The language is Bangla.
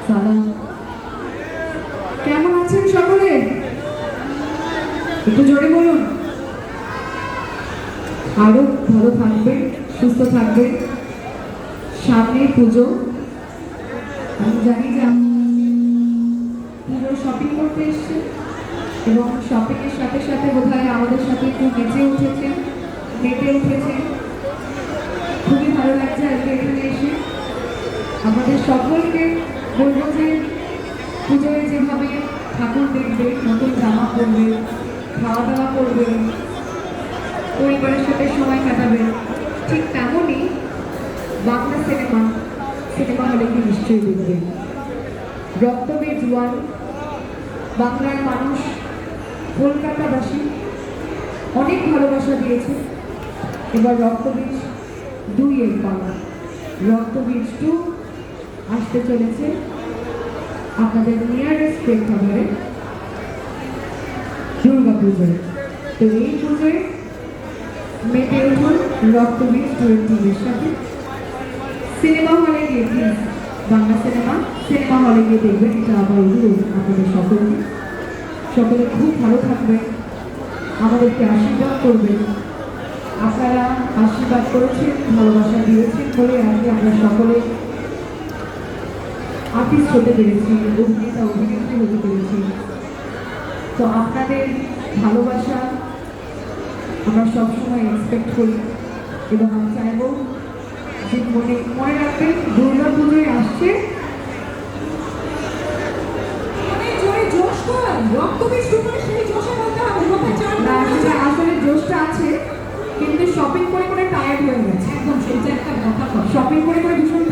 সালাম। কেমন আছেন সকলে? একটু জোরে বলুন। আরো ভালো থাকবে, সুস্থ থাকবে। সামনে পুজো, আমি জানি যে পুজো শপিং করতে এসছে এবং শপিং এর সাথে সাথে বোধহয় আমাদের সাথে একটু মেতে উঠেছে। খুবই ভালো লাগছে আজকে এখানে এসে। আমাদের সকলকে বলবো যে পুজোয় যেভাবে ঠাকুর দেখবে, নতুন জামা পরবে, খাওয়া দাওয়া করবে, পরিবারের সাথে সময় কাটাবে, ঠিক তেমনই বাংলা সিনেমা হলে কি নিশ্চয়ই দেখবেন। রক্তবীজ 1 বাংলার মানুষ, কলকাতাবাসী অনেক ভালোবাসা দিয়েছে। এবার রক্তবীজ 2 এর পালা, রক্তবীজ 2 আসতে চলেছে আপনাদের নিয়ারেস্ট প্রেক্ষাগৃহে দুর্গা পুজোয়। তো এই পুজোয় মেতে উঠুন রক্তবীজ 2 এর টিমের সাথে। সিনেমা হলে গিয়ে প্লিজ বাংলা সিনেমা হলে গিয়ে দেখবেন, এটা আবার অনুরোধ আপনাদের সকলে খুব ভালো থাকবেন, আমাদেরকে আশীর্বাদ করবেন। আপনারা আশীর্বাদ করেছেন, ভালোবাসা দিয়েছেন বলে আজকে আমরা সকলে আর্টিস্ট হতে পেরেছি, অভিনেত্রী হতে পেরেছি। তো আপনাদের ভালোবাসা আমরা সবসময় এক্সপেক্ট করি এবং আমি চাইব যে মনে রাখবেন দুর্গা পুজোয় আসছে। আসলে জোশটা আছে, কিন্তু শপিং করে টায়ার্ড হয়ে গেছে। একদম সেটা একটা কথা, শপিং করে ভীষণ